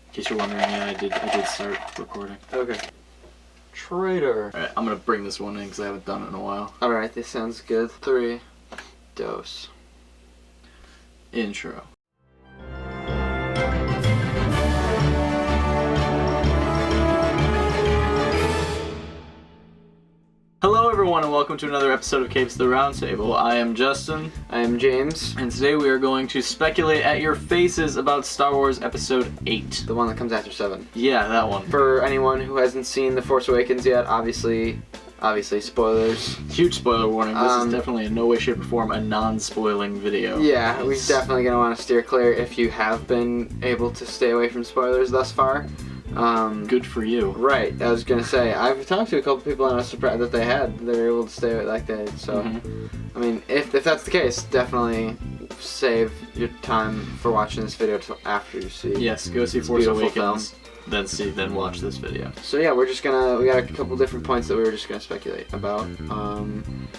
In case you're wondering, yeah, I did start recording. Okay. Traitor. Alright, I'm gonna bring this one in because I haven't done it in a while. Alright, this sounds good. 3. Dose. Intro. Hello everyone and welcome to another episode of Capes the Roundtable. I am Justin. I am James. And today we are going to speculate at your faces about Star Wars Episode 8. The one that comes after 7. Yeah, that one. For anyone who hasn't seen The Force Awakens yet, obviously spoilers. Huge spoiler warning. This is definitely in no way, shape, or form a non-spoiling video. Yeah, we're definitely going to want to steer clear if you have been able to stay away from spoilers thus far. Good for you. Right, I was going to say, I've talked to a couple people and I was surprised that they were able to stay like that. So, I mean, if that's the case, definitely save your time for watching this video till after you see. Yes, go see Force Awakens, then watch this video. So yeah, we got a couple different points that we were just gonna speculate about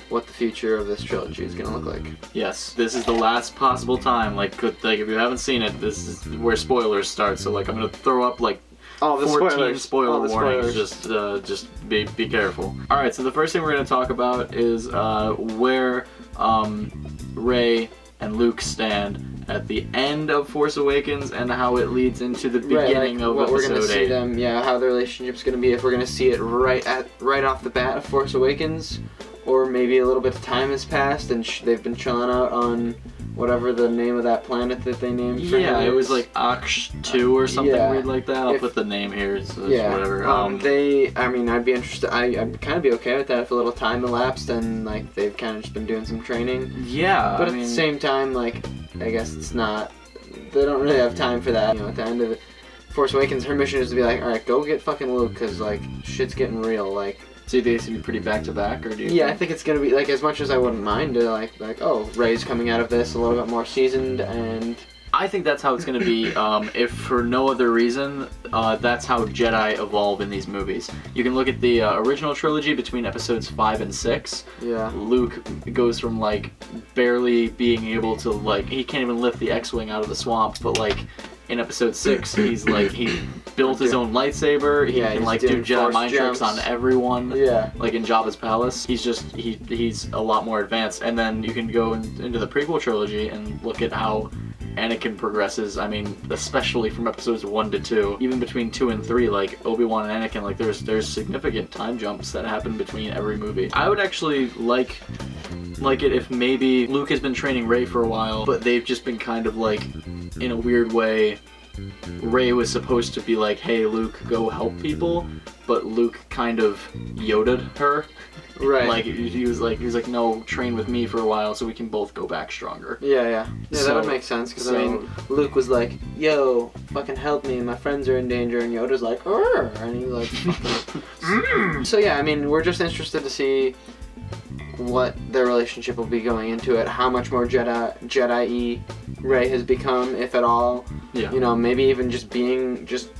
what the future of this trilogy is gonna look like. Yes, this is the last possible time. Like if you haven't seen it, this is where spoilers start. So like I'm gonna throw up like all the 14 spoiler warnings. Spoilers. Just be careful. All right, so the first thing we're gonna talk about is where Rey and Luke stand at the end of Force Awakens and how it leads into the beginning of what Episode we're gonna 8. see them, how the relationship's gonna be, if we're gonna see it right off the bat of Force Awakens, or maybe a little bit of time has passed and they've been chilling out on whatever the name of that planet that they named for him. It was like Aksh 2 or something weird like that. I'll put the name here, so whatever. I'd be interested. I'd kind of be okay with that if a little time elapsed and like they've kind of just been doing some training. Yeah, but at the same time, like I guess it's not. They don't really have time for that. At the end of Force Awakens, her mission is to be like, all right, go get fucking Luke, cause like shit's getting real. Like. So you think it's gonna be pretty back to back, or do you? Yeah, I think it's gonna be like, as much as I wouldn't mind to like oh, Rey's coming out of this a little bit more seasoned, and I think that's how it's gonna be. If for no other reason, that's how Jedi evolve in these movies. You can look at the original trilogy between episodes 5 and 6. Yeah. Luke goes from like barely being able to like he can't even lift the X-wing out of the swamp, but like. In episode 6, he's like he built his own lightsaber. He can like do Jedi mind tricks on everyone. Yeah. Like in Jabba's palace, he's a lot more advanced. And then you can go into the prequel trilogy and look at how Anakin progresses. I mean, especially from episodes 1 to 2, even between 2 and 3, like Obi-Wan and Anakin, like there's significant time jumps that happen between every movie. I would actually like it if maybe Luke has been training Rey for a while, but they've just been kind of like, in a weird way, Rey was supposed to be like, hey Luke, go help people, but Luke kind of Yoda'd her. Right. Like he was like, no, train with me for a while so we can both go back stronger. Yeah, that would make sense, because I mean, Luke was like, yo, fucking help me, my friends are in danger, and Yoda's like, Arr! And he's like, fucking... So yeah, I mean, we're just interested to see what their relationship will be going into it, how much more Jedi-y Rey has become, if at all. Yeah. Maybe even just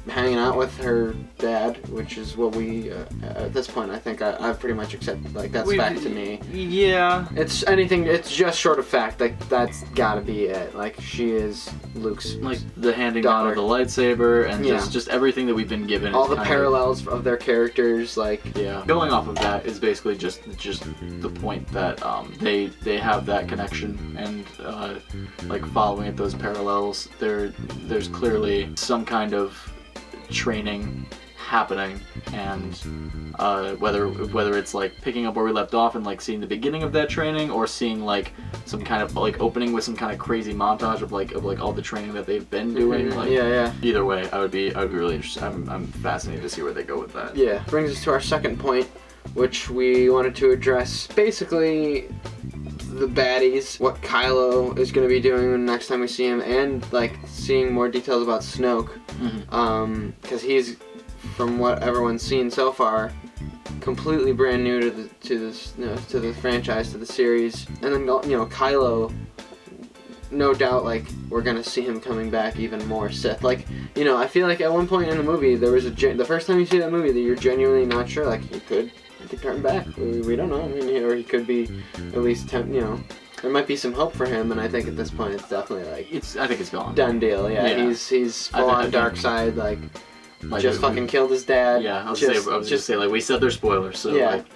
hanging out with her dad, which is what we, at this point, I think I've pretty much accepted, like, that's fact to me. Yeah. It's just short of fact, like, that's gotta be it. Like, she is Luke's like, the handing daughter. down of the lightsaber, and just everything that we've been given. All the parallels of their characters, like... Yeah. Going off of that is basically just the point that they have that connection, and like following at those parallels, there's clearly some kind of training happening, and whether it's like picking up where we left off and like seeing the beginning of that training, or seeing like some kind of like opening with some kind of crazy montage of like all the training that they've been doing. Like, either way, I would be really interested. I'm fascinated to see where they go with that. Yeah. Brings us to our second point, which we wanted to address. Basically, the baddies, what Kylo is going to be doing the next time we see him, and like seeing more details about Snoke, because he's, from what everyone's seen so far, completely brand new to the franchise, to the series. And then Kylo, no doubt, like, we're gonna see him coming back even more Sith. Like, I feel like at one point in the movie there was the first time you see that movie that you're genuinely not sure, like, he could turn back. We don't know. I mean, or he could be at least there might be some hope for him, and I think at this point it's definitely like I think it's gone. done deal. Yeah, Yeah. he's full on dark side. Like just fucking killed his dad. Yeah, I was just say like we said they're spoilers, so yeah, like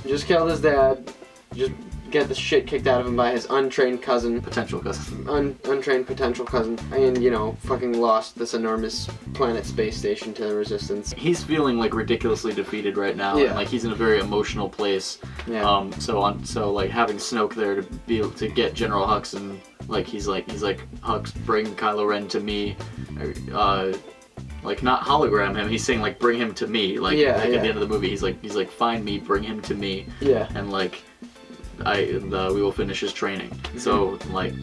just killed his dad. Just get the shit kicked out of him by his untrained cousin. potential cousin. Untrained potential cousin, and you know, fucking lost this enormous planet space station to the Resistance. He's feeling like ridiculously defeated right now, Yeah. and like he's in a very emotional place. Yeah. So like having Snoke there to be able to get General Hux, and like he's like Hux, bring Kylo Ren to me, like not hologram him. He's saying like bring him to me. Like, Yeah, like yeah. at the end of the movie, he's like find me, bring him to me, Yeah. and like we will finish his training. So like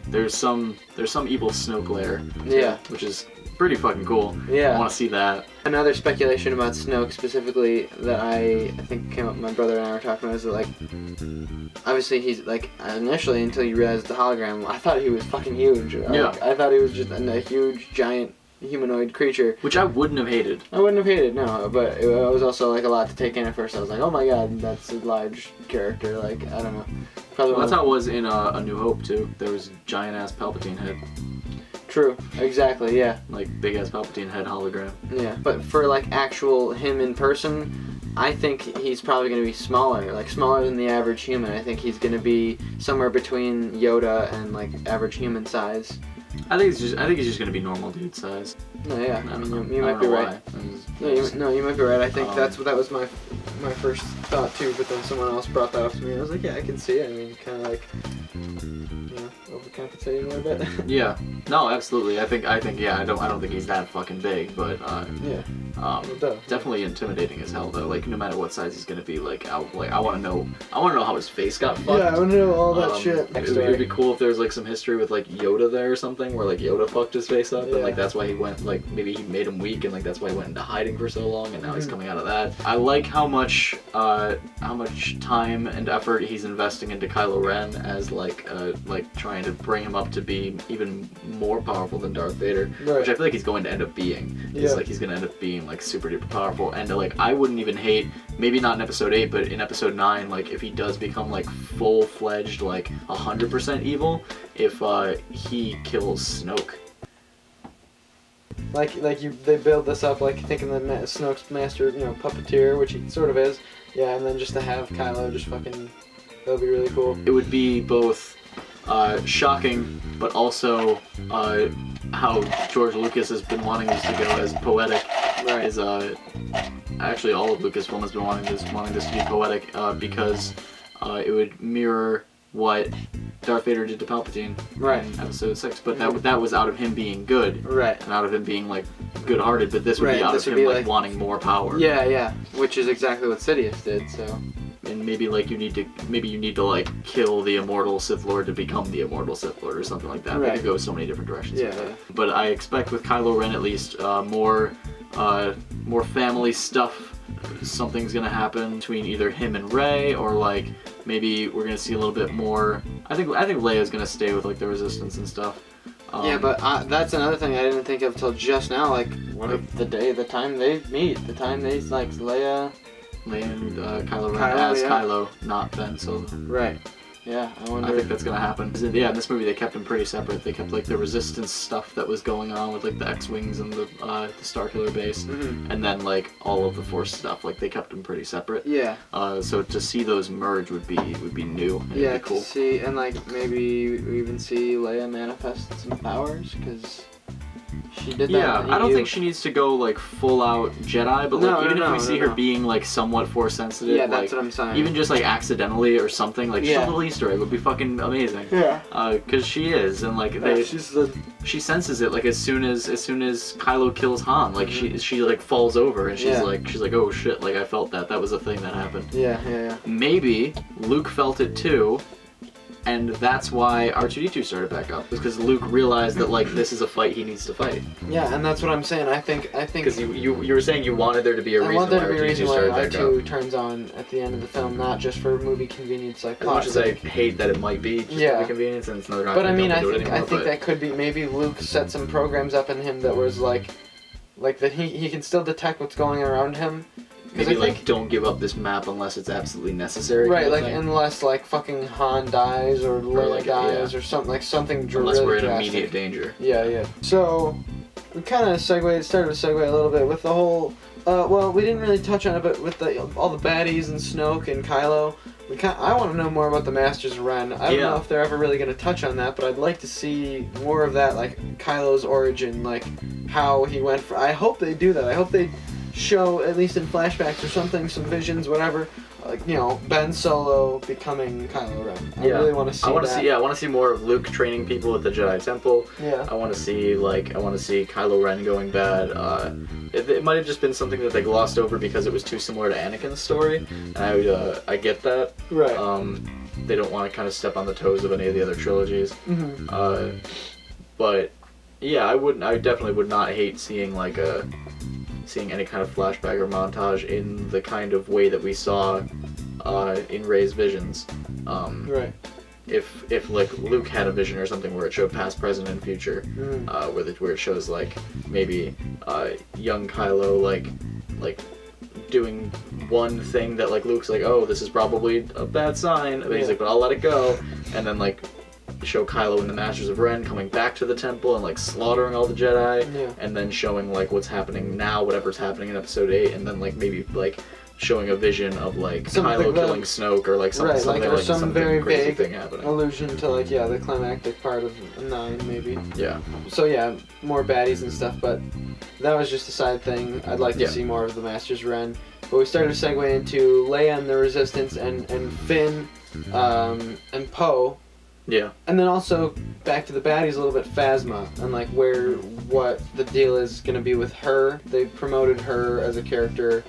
there's some evil Snoke lair. Yeah. Which is pretty fucking cool. Yeah. I want to see that. Another speculation about Snoke specifically that I think came up, my brother and I were talking about, is that like, obviously he's like, initially until you realize the hologram, I thought he was fucking huge. Yeah. I thought he was just a huge, giant humanoid creature. Which I wouldn't have hated. I wouldn't have hated, no, but it was also like a lot to take in at first. I was like, oh my god, that's a large character, like, I don't know. Probably Well, that's how it was in A New Hope too. There was a giant ass Palpatine head, True, exactly, yeah. like big ass Palpatine head hologram. Yeah, but for like actual him in person, I think he's probably going to be smaller, like smaller than the average human. I think he's going to be somewhere between Yoda and like average human size. I think he's just gonna be normal dude size. No, yeah, I I don't mean, know. you I might be don't know right. why. No, you might be right. I think that was my first thought too. But then someone else brought that up to me, and I was like, yeah, I can see it. I mean, kind of like, you know, overcompensating a little bit. Yeah. No, absolutely. I think yeah. I don't think he's that fucking big, but Yeah. definitely intimidating as hell though. Like no matter what size he's gonna be, I want to know how his face got fucked. Yeah, I want to know all that shit. It would be cool if there was like some history with like Yoda there or something, where like Yoda fucked his face up, and like that's why he went, like maybe he made him weak, and like that's why he went into hiding for so long, and now he's coming out of that. I like how much time and effort he's investing into Kylo Ren as like trying to bring him up to be even more powerful than Darth Vader, which I feel like he's going to end up being. He's going to end up being like super duper powerful, and like I wouldn't even hate, maybe not in episode 8, but in episode 9, like if he does become like full-fledged like 100% evil, if he kills Snoke. They build this up like thinking that Snoke's master, you know, puppeteer, which he sort of is. Yeah, and then just to have Kylo just fucking, that would be really cool. It would be both shocking, but also how George Lucas has been wanting this to go as poetic. Right. Is actually all of Lucasfilm has been wanting this to be poetic because it would mirror what Darth Vader did to Palpatine in Episode 6, but that was out of him being good, and out of him being like good-hearted. But this would be out of him like wanting more power. Yeah, which is exactly what Sidious did. So, and maybe you need to like kill the immortal Sith Lord to become the immortal Sith Lord or something like that. It could go so many different directions. Yeah. But I expect with Kylo Ren at least more family stuff. Something's gonna happen between either him and Rey, or like maybe we're gonna see a little bit more. I think Leia's gonna stay with like the Resistance and stuff. Yeah, but that's another thing I didn't think of till just now. Like, what if the time they meet, the time they like Leia and Kylo Ren as Kylo, not Ben Solo. Right. Yeah, I wonder. I think that's gonna happen. Yeah, in this movie they kept them pretty separate. They kept like the Resistance stuff that was going on with like the X-wings and the Starkiller base, and then like all of the Force stuff. Like they kept them pretty separate. Yeah. So to see those merge would be new. And Yeah, it'd be cool. to see, and like maybe we even see Leia manifest some powers, because she did that. Yeah, I don't think she needs to go like full out Jedi, but like even if we see her being like somewhat Force sensitive, yeah, like, that's what I'm saying. even just like accidentally or something, like just a little Easter egg would be fucking amazing. Yeah. Because she is, and like she senses it like as soon as Kylo kills Han, like she like falls over and she's like oh shit, like I felt that was a thing that happened. Yeah. Maybe Luke felt it too. And that's why R2-D2 started back up, because Luke realized that like this is a fight he needs to fight. Yeah, and that's what I'm saying. I think because you were saying you wanted there to be a reason why R2-D2 started back up. R2 turns on at the end of the film, not just for movie convenience, like as much as I hate that it might be just movie convenience and it's another. But I mean, I think that could be, maybe Luke set some programs up in him that was like that he can still detect what's going around him, maybe like don't give up this map unless it's absolutely necessary. Right, kind of like thing. Unless like fucking Han dies or Leia like, dies or something unless really we're in drastic. immediate danger. Yeah. So we kind of started to segue a little bit with the whole. Well, we didn't really touch on it, but with all the baddies and Snoke and Kylo, I want to know more about the Masters of Ren. I don't know if they're ever really going to touch on that, but I'd like to see more of that, like Kylo's origin, like how he went. I hope they do that. I hope they show, at least in flashbacks or something, some visions, whatever. Like, Ben Solo becoming Kylo Ren. I really want to see that. I want to see more of Luke training people at the Jedi Temple. Yeah. I want to see Kylo Ren going bad. It might have just been something that they glossed over because it was too similar to Anakin's story. And I get that. Right. They don't want to kind of step on the toes of any of the other trilogies. Mm-hmm. But yeah, I definitely would not hate seeing any kind of flashback or montage in the kind of way that we saw in Rey's visions. Right. If like Luke had a vision or something where it showed past, present, and future, where it shows like maybe young Kylo like doing one thing that like Luke's like, oh, this is probably a bad sign, and he's like, but I'll let it go, and then like show Kylo and the Masters of Ren coming back to the temple and like slaughtering all the Jedi, and then showing like what's happening now, whatever's happening in Episode 8, and then like maybe like showing a vision of like Kylo killing Snoke or like something, some very crazy vague thing happening. Allusion to like the climactic part of 9 maybe. Yeah. So yeah, more baddies and stuff, but that was just a side thing. I'd like to see more of the Masters Ren. But we started to segue into Leia and the Resistance and Finn and Poe. Yeah. And then also back to the baddies a little bit, Phasma, and like what the deal is going to be with her. They promoted her as a character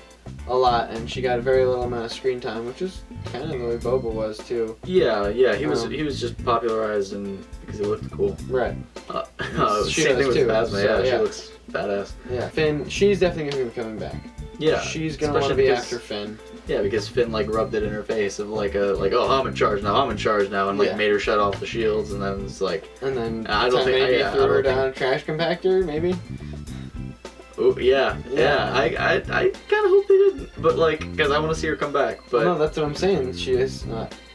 a lot, and she got a very little amount of screen time, which is kind of the way Boba was too. Yeah, he was just popularized and because he looked cool. Right. Same thing with Phasma. So, she looks badass. Yeah, Finn, she's definitely going to be coming back. Yeah, she's going to want to be after Finn. Yeah, because Finn like rubbed it in her face of oh, I'm in charge now, and like made her shut off the shields, and then it's like, and then I don't think maybe threw her down a trash compactor, maybe. Oh yeah. I kind of hope they didn't, but like, because I want to see her come back. But no, that's what I'm saying. She is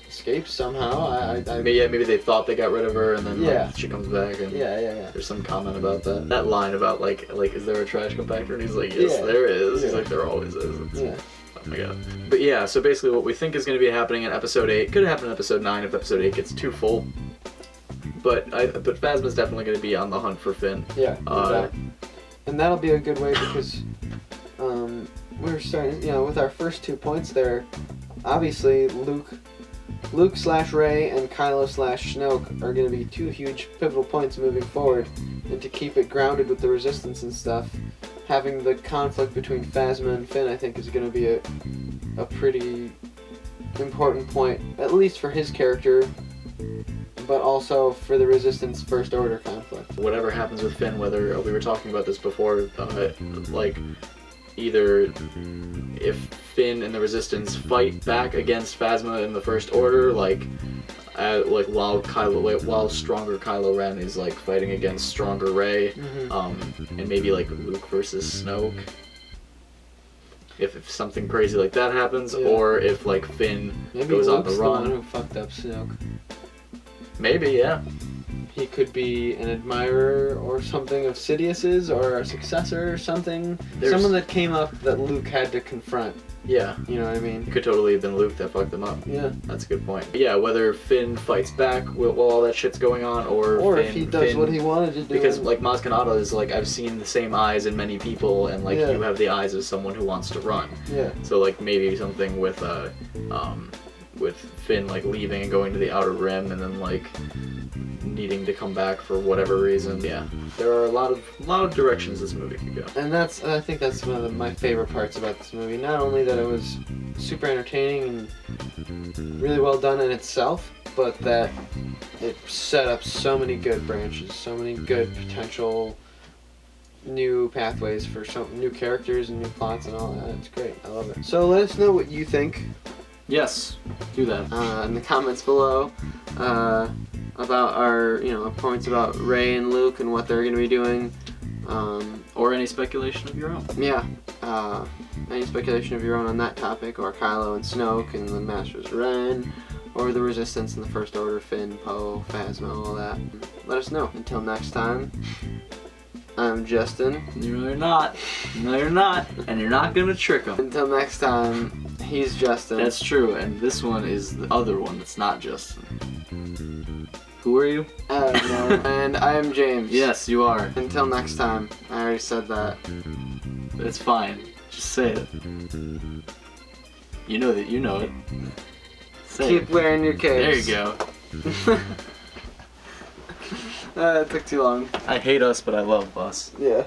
escaped somehow. Maybe they thought they got rid of her, and then like, she comes back, and there's some comment about that. That line about like is there a trash compactor? And he's like, yes, there is. He's like, there always is. Oh my god. But yeah, so basically what we think is going to be happening in Episode 8 could happen in Episode 9 if Episode 8 gets too full. But Phasma's definitely going to be on the hunt for Finn. Yeah. And that'll be a good way because we're starting, with our first 2 points there. Obviously, Luke/Rey and Kylo/Snoke are going to be 2 huge pivotal points moving forward, and to keep it grounded with the Resistance and stuff, having the conflict between Phasma and Finn, I think, is going to be a pretty important point, at least for his character, but also for the Resistance First Order conflict. Whatever happens with Finn, whether we were talking about this before, like either if Finn and the Resistance fight back against Phasma in the First Order, while stronger Kylo Ren is like fighting against stronger Rey, and maybe like Luke versus Snoke. If something crazy like that happens, or if like Finn goes on the run. The one who fucked up Snoke. Maybe, yeah. He could be an admirer or something of Sidious's, or a successor or something. Someone that came up that Luke had to confront. Yeah. You know what I mean? It could totally have been Luke that fucked them up. Yeah. That's a good point. But yeah, whether Finn fights back while all that shit's going on, or if he does what he wanted to do. Because like Maz Kanata is like, I've seen the same eyes in many people, and like you have the eyes of someone who wants to run. Yeah. So like maybe something with Finn like leaving and going to the Outer Rim, and then like needing to come back for whatever reason. Yeah, there are a lot of directions this movie could go. And I think that's one of my favorite parts about this movie. Not only that it was super entertaining and really well done in itself, but that it set up so many good branches, so many good potential new pathways for some new characters and new plots and all that. It's great. I love it. So let us know what you think. Yes, do that. In the comments below. About our points about Rey and Luke and what they're going to be doing. Or any speculation of your own. Yeah. Any speculation of your own on that topic, or Kylo and Snoke and the Masters of Ren, or the Resistance and the First Order, Finn, Poe, Phasma, all that. Let us know. Until next time, I'm Justin. No, you're not. No, you're not. And you're not gonna trick him. Until next time, he's Justin. That's true, and this one is the other one that's not Justin. Who are you? No. And I am James. Yes, you are. Until next time. I already said that. It's fine. Just say it. You know that you know it. Say Keep it. wearing your capes. There you go. That took too long. I hate us, but I love us. Yeah.